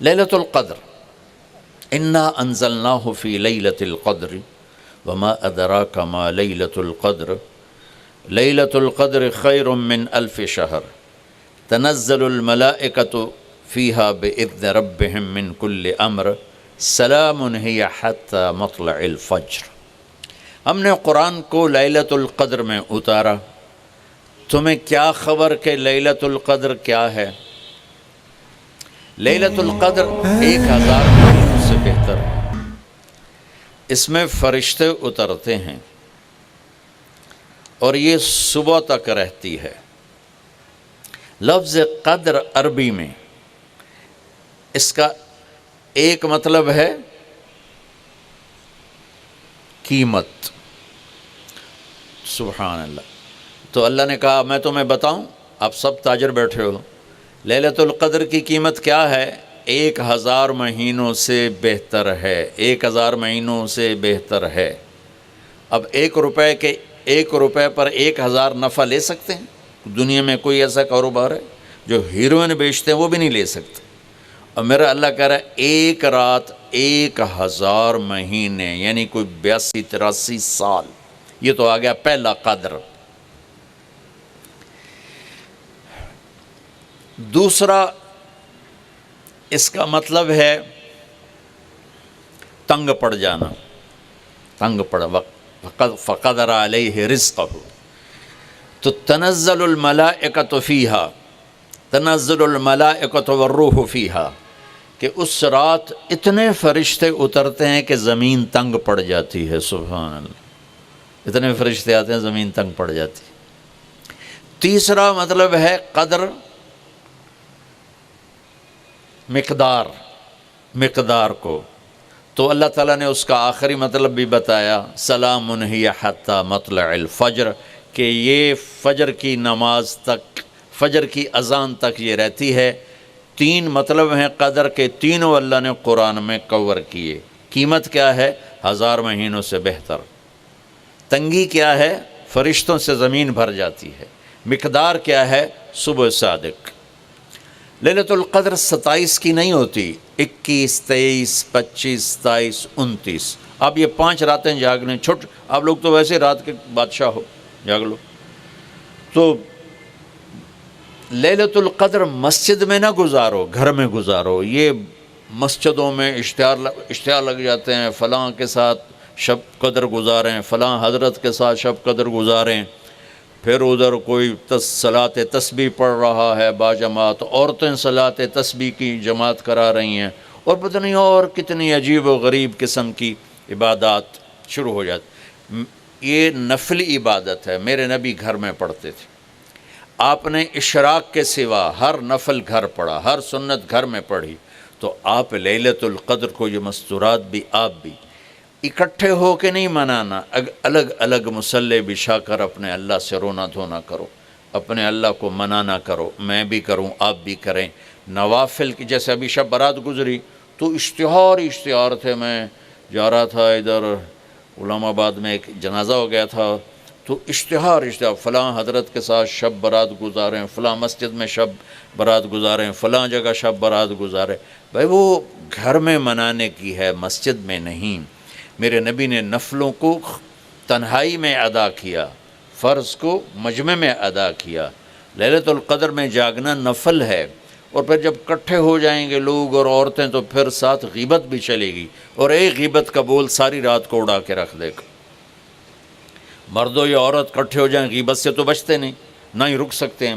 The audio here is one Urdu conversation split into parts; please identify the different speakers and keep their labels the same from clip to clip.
Speaker 1: لیلۃ القدر، انا انزلناہ فی لیلۃ القدر وما ادراک ما لیلۃ القدر لیلۃ القدر خیر من الف شہر تنزل الملائکۃ فیہا باذن ربہم من کل امر سلام ہی حتی مطلع الفجر۔ ہم نے قرآن کو لیلۃ القدر میں اتارا، تمہیں کیا خبر کہ لیلۃ القدر کیا ہے؟ لیلۃ القدر 1000 مہینوں سے بہتر ہے، اس میں فرشتے اترتے ہیں اور یہ صبح تک رہتی ہے۔ لفظ قدر عربی میں اس کا ایک مطلب ہے قیمت، سبحان اللہ۔ تو اللہ نے کہا میں تمہیں بتاؤں، آپ سب تاجر بیٹھے ہو، لیلۃ القدر کی قیمت کیا ہے؟ 1000 مہینوں سے بہتر ہے، 1000 مہینوں سے بہتر ہے۔ اب 1 روپے پر 1000 نفع لے سکتے ہیں؟ دنیا میں کوئی ایسا کاروبار ہے؟ جو ہیروئن بیچتے ہیں وہ بھی نہیں لے سکتے۔ اور میرا اللہ کہہ رہا ہے ایک رات 1000 مہینے، یعنی کوئی 82-83 سال۔ یہ تو آ گیا پہلا قدر۔ دوسرا اس کا مطلب ہے تنگ پڑ جانا، تنگ پڑ فقدر علیہ رزقہ، تو تنزل الملائکۃ فیہا، تنزل الملائکۃ والروح فیہا، کہ اس رات اتنے فرشتے اترتے ہیں کہ زمین تنگ پڑ جاتی ہے، سبحان اللہ، اتنے فرشتے آتے ہیں زمین تنگ پڑ جاتی ہے۔ تیسرا مطلب ہے قدر، مقدار کو، تو اللہ تعالیٰ نے اس کا آخری مطلب بھی بتایا، سلام ہی حتی مطلع الفجر، کہ یہ فجر کی نماز تک، فجر کی اذان تک یہ رہتی ہے۔ 3 مطلب ہیں قدر کے، تینوں اللہ نے قرآن میں کور کیے۔ قیمت کیا ہے؟ 1000 مہینوں سے بہتر۔ تنگی کیا ہے؟ فرشتوں سے زمین بھر جاتی ہے۔ مقدار کیا ہے؟ صبح صادق۔ لیلۃ القدر 27 کی نہیں ہوتی، 21، 23، 25، 27، 29۔ آپ یہ 5 راتیں جاگ لیں، آپ لوگ تو ویسے رات کے بادشاہ ہو، جاگ لو۔ تو لیلۃ القدر مسجد میں نہ گزارو، گھر میں گزارو۔ یہ مسجدوں میں اشتہار لگ جاتے ہیں، فلاں کے ساتھ شب قدر گزاریں، فلاں حضرت کے ساتھ شب قدر گزاریں، پھر ادھر کوئی صلاۃ تسبیح پڑھ رہا ہے باجماعت، عورتیں صلاۃ تسبیح کی جماعت کرا رہی ہیں، اور پتہ نہیں اور کتنی عجیب و غریب قسم کی عبادات شروع ہو جاتی۔ یہ نفلی عبادت ہے، میرے نبی گھر میں پڑھتے تھے۔ آپ نے اشراق کے سوا ہر نفل گھر پڑھا، ہر سنت گھر میں پڑھی، تو آپ لیلۃ القدر کو یہ مستورات بھی آپ بھی اکٹھے ہو کے نہیں منانا، الگ الگ مصلی بچھا کر اپنے اللہ سے رونا دھونا کرو، اپنے اللہ کو منانا کرو، میں بھی کروں، آپ بھی کریں۔ نوافل کی، جیسے ابھی شب برات گزری تو اشتہار تھے، میں جا رہا تھا ادھر علام آباد میں، ایک جنازہ ہو گیا تھا، تو اشتہار فلاں حضرت کے ساتھ شب برات گزاریں، فلاں مسجد میں شب برات گزاریں، فلاں جگہ شب برات گزاریں۔ بھائی وہ گھر میں منانے کی ہے، مسجد میں نہیں۔ میرے نبی نے نفلوں کو تنہائی میں ادا کیا، فرض کو مجمع میں ادا کیا۔ لیلۃ القدر میں جاگنا نفل ہے، اور پھر جب کٹھے ہو جائیں گے لوگ اور عورتیں تو پھر ساتھ غیبت بھی چلے گی، اور ایک غیبت کا بول ساری رات کو اڑا کے رکھ دے گا۔ مردوں یا عورت کٹھے ہو جائیں، غیبت سے تو بچتے نہیں، نہ ہی رک سکتے ہیں۔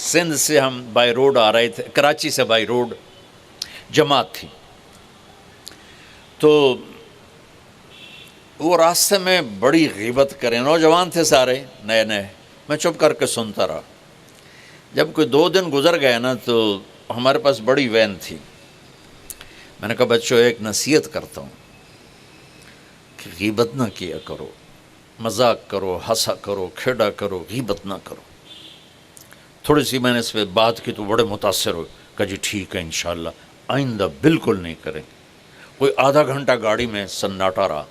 Speaker 1: سندھ سے ہم بائی روڈ آ رہے تھے، کراچی سے بائی روڈ جماعت تھی، تو وہ راستے میں بڑی غیبت کریں، نوجوان تھے سارے نئے نئے، میں چپ کر کے سنتا رہا۔ جب کوئی 2 دن گزر گئے نا، تو ہمارے پاس بڑی وین تھی، میں نے کہا بچوں ایک نصیحت کرتا ہوں کہ غیبت نہ کیا کرو، مذاق کرو، ہنسا کرو، کھیڑا کرو، غیبت نہ کرو۔ تھوڑی سی میں نے اس پہ بات کی تو بڑے متاثر ہوئے، کہا جی ٹھیک ہے انشاءاللہ آئندہ بالکل نہیں کریں۔ کوئی آدھا گھنٹہ گاڑی میں سناٹا رہا،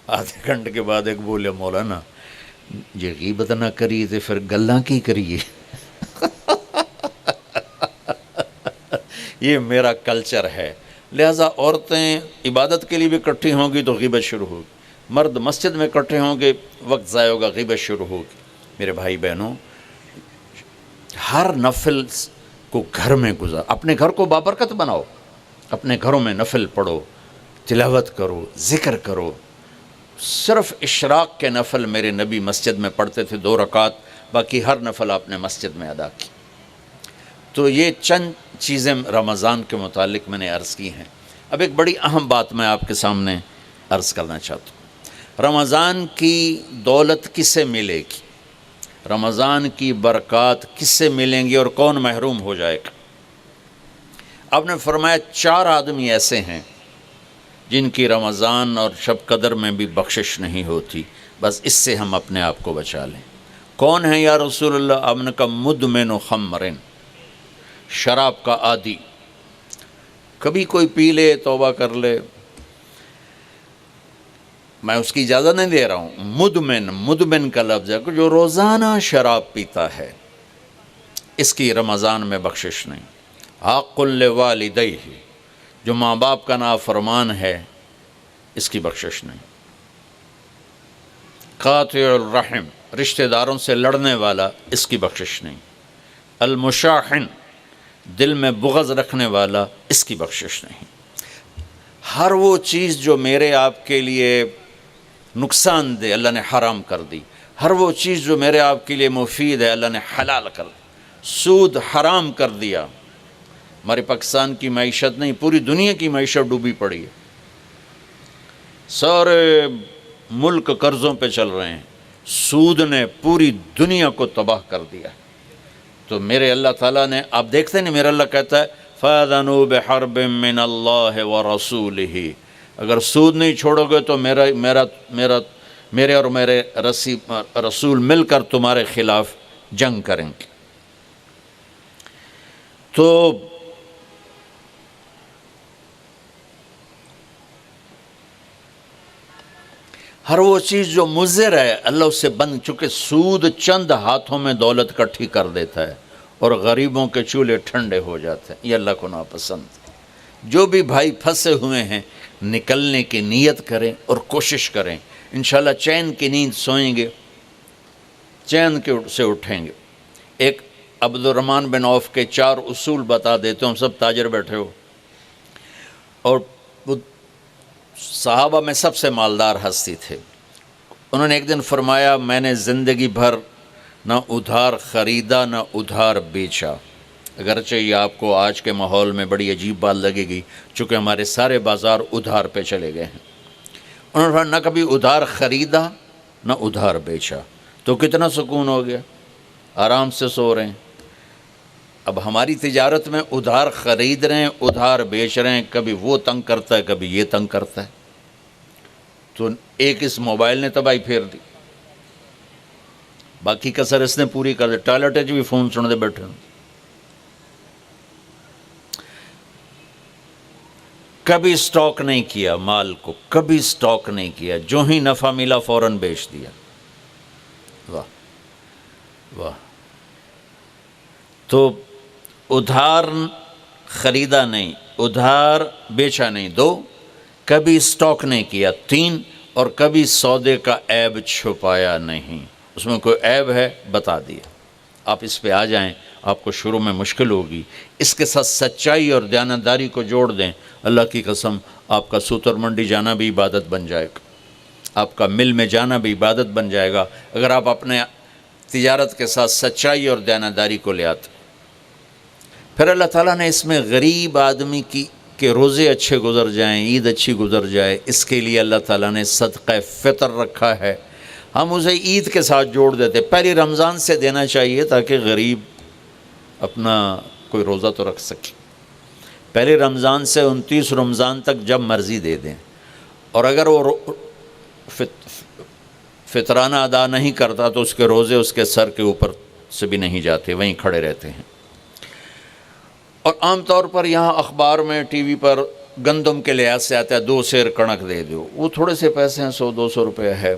Speaker 1: آدھے گھنٹے کے بعد ایک بولے مولانا جی غیبت نہ کریے تو پھر گلاں کی کریے۔ یہ میرا کلچر ہے۔ لہٰذا عورتیں عبادت کے لیے بھی اکٹھی ہوں گی تو غیبت شروع ہوگی، مرد مسجد میں اکٹھے ہوں گے وقت ضائع ہوگا، غیبت شروع ہوگی۔ میرے بھائی بہنوں، ہر نفل کو گھر میں گزار، اپنے گھر کو بابرکت بناؤ، اپنے گھروں میں نفل پڑھو، تلاوت کرو، ذکر کرو۔ صرف اشراق کے نفل میرے نبی مسجد میں پڑھتے تھے 2 رکعت، باقی ہر نفل آپ نے مسجد میں ادا کی۔ تو یہ چند چیزیں رمضان کے متعلق میں نے عرض کی ہیں۔ اب ایک بڑی اہم بات میں آپ کے سامنے عرض کرنا چاہتا ہوں۔ رمضان کی دولت کس سے ملے گی؟ رمضان کی برکات کس سے ملیں گی اور کون محروم ہو جائے گا؟ آپ نے فرمایا 4 آدمی ایسے ہیں جن کی رمضان اور شب قدر میں بھی بخشش نہیں ہوتی، بس اس سے ہم اپنے آپ کو بچا لیں۔ کون ہیں یا رسول اللہ؟ آپ نے کہا مدمن خمرن، شراب کا عادی، کبھی کوئی پی لے توبہ کر لے، میں اس کی اجازت نہیں دے رہا ہوں۔ مدمن کا لفظ ہے کہ جو روزانہ شراب پیتا ہے، اس کی رمضان میں بخشش نہیں۔ حق لوالدیہ، جو ماں باپ کا نافرمان ہے، اس کی بخشش نہیں۔ قاطع الرحم، رشتہ داروں سے لڑنے والا، اس کی بخشش نہیں۔ المشاحن، دل میں بغض رکھنے والا، اس کی بخشش نہیں۔ ہر وہ چیز جو میرے آپ کے لیے نقصان دہ اللہ نے حرام کر دی، ہر وہ چیز جو میرے آپ کے لیے مفید ہے اللہ نے حلال کر دی۔ سود حرام کر دیا۔ ہمارے پاکستان کی معیشت نہیں، پوری دنیا کی معیشت ڈوبی پڑی ہے، سارے ملک قرضوں پہ چل رہے ہیں، سود نے پوری دنیا کو تباہ کر دیا۔ تو میرے اللہ تعالیٰ نے، آپ دیکھتے ہیں میرا اللہ کہتا ہے فَأَذَنُوا بِحَرْبٍ مِّنَ اللَّهِ وَرَسُولِهِ، اگر سود نہیں چھوڑو گے تو میرے اور میرے رسول مل کر تمہارے خلاف جنگ کریں گے۔ تو ہر وہ چیز جو مضر ہے اللہ اس سے بند، چونکہ سود چند ہاتھوں میں دولت اکٹھی کر دیتا ہے اور غریبوں کے چولہے ٹھنڈے ہو جاتے ہیں، یہ اللہ کو ناپسند ہے۔ جو بھی بھائی پھنسے ہوئے ہیں نکلنے کی نیت کریں اور کوشش کریں، انشاءاللہ چین کی نیند سوئیں گے، چین سے اٹھیں گے۔ ایک عبد الرحمن بن عوف کے 4 اصول بتا دیتے ہوں، سب تاجر بیٹھے ہو، اور صحابہ میں سب سے مالدار ہستی تھے۔ انہوں نے ایک دن فرمایا میں نے زندگی بھر نہ ادھار خریدا نہ ادھار بیچا، اگرچہ یہ آپ کو آج کے ماحول میں بڑی عجیب بات لگے گی چونکہ ہمارے سارے بازار ادھار پہ چلے گئے ہیں۔ انہوں نے فرمایا نہ کبھی ادھار خریدا نہ ادھار بیچا، تو کتنا سکون ہو گیا، آرام سے سو رہے ہیں۔ اب ہماری تجارت میں ادھار خرید رہے ہیں ادھار بیچ رہے ہیں، کبھی وہ تنگ کرتا ہے کبھی یہ تنگ کرتا ہے، تو ایک اس موبائل نے تباہی پھیر دی، باقی کسر اس نے پوری کر دی، ٹوائلٹ بھی فون سن دے بیٹھے ہوں۔ کبھی سٹاک نہیں کیا مال کو، کبھی سٹاک نہیں کیا، جو ہی نفع ملا فوراً بیچ دیا۔ واہ واہ۔ تو ادھار خریدا نہیں، ادھار بیچا نہیں، 2، کبھی سٹاک نہیں کیا، 3، اور کبھی سودے کا عیب چھپایا نہیں، اس میں کوئی عیب ہے بتا دیا۔ آپ اس پہ آ جائیں، آپ کو شروع میں مشکل ہوگی، اس کے ساتھ سچائی اور دیانتداری کو جوڑ دیں، اللہ کی قسم آپ کا سوتر منڈی جانا بھی عبادت بن جائے گا، آپ کا مل میں جانا بھی عبادت بن جائے گا، اگر آپ اپنے تجارت کے ساتھ سچائی اور دیانتداری کو لے آتے۔ پھر اللہ تعالیٰ نے اس میں غریب آدمی کے روزے اچھے گزر جائیں، عید اچھی گزر جائے، اس کے لیے اللہ تعالیٰ نے صدقہ فطر رکھا ہے۔ ہم اسے عید کے ساتھ جوڑ دیتے، پہلی رمضان سے دینا چاہیے تاکہ غریب اپنا کوئی روزہ تو رکھ سکے، پہلی رمضان سے 29 رمضان تک جب مرضی دے دیں، اور اگر وہ فطرانہ ادا نہیں کرتا تو اس کے روزے اس کے سر کے اوپر سے بھی نہیں جاتے، وہیں کھڑے رہتے ہیں۔ اور عام طور پر یہاں اخبار میں ٹی وی پر گندم کے لحاظ سے آتا ہے 2 سیر کڑک دے دو، وہ تھوڑے سے پیسے ہیں، 100-200 روپے ہے۔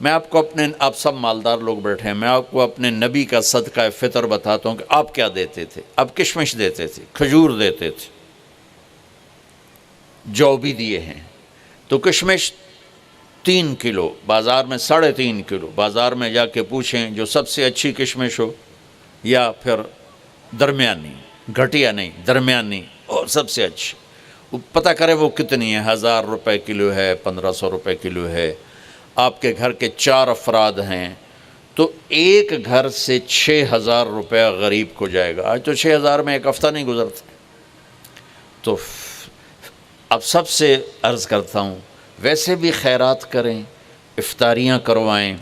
Speaker 1: میں آپ کو آپ سب مالدار لوگ بیٹھے ہیں، میں آپ کو اپنے نبی کا صدقہ فطر بتاتا ہوں کہ آپ کیا دیتے تھے۔ آپ کشمش دیتے تھے، کھجور دیتے تھے، جو بھی دیے ہیں، تو کشمش 3 کلو، بازار میں 3.5 کلو، بازار میں جا کے پوچھیں جو سب سے اچھی کشمش ہو یا پھر درمیانی، گھٹیا نہیں درمیانی اور سب سے اچھی، وہ پتہ کرے وہ کتنی ہے، 1000 روپے کلو ہے، 1500 روپے کلو ہے، آپ کے گھر کے 4 افراد ہیں تو ایک گھر سے 6000 روپے غریب کو جائے گا۔ آج تو 6000 میں ایک ہفتہ نہیں گزرتا۔ تو اب سب سے عرض کرتا ہوں، ویسے بھی خیرات کریں، افطاریاں کروائیں،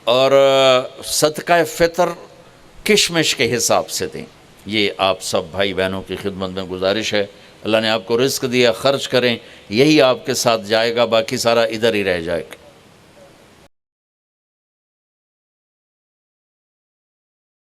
Speaker 1: اور صدقہ فطر کشمش کے حساب سے دیں۔ یہ آپ سب بھائی بہنوں کی خدمت میں گزارش ہے۔ اللہ نے آپ کو رزق دیا، خرچ کریں، یہی آپ کے ساتھ جائے گا، باقی سارا ادھر ہی رہ جائے گا۔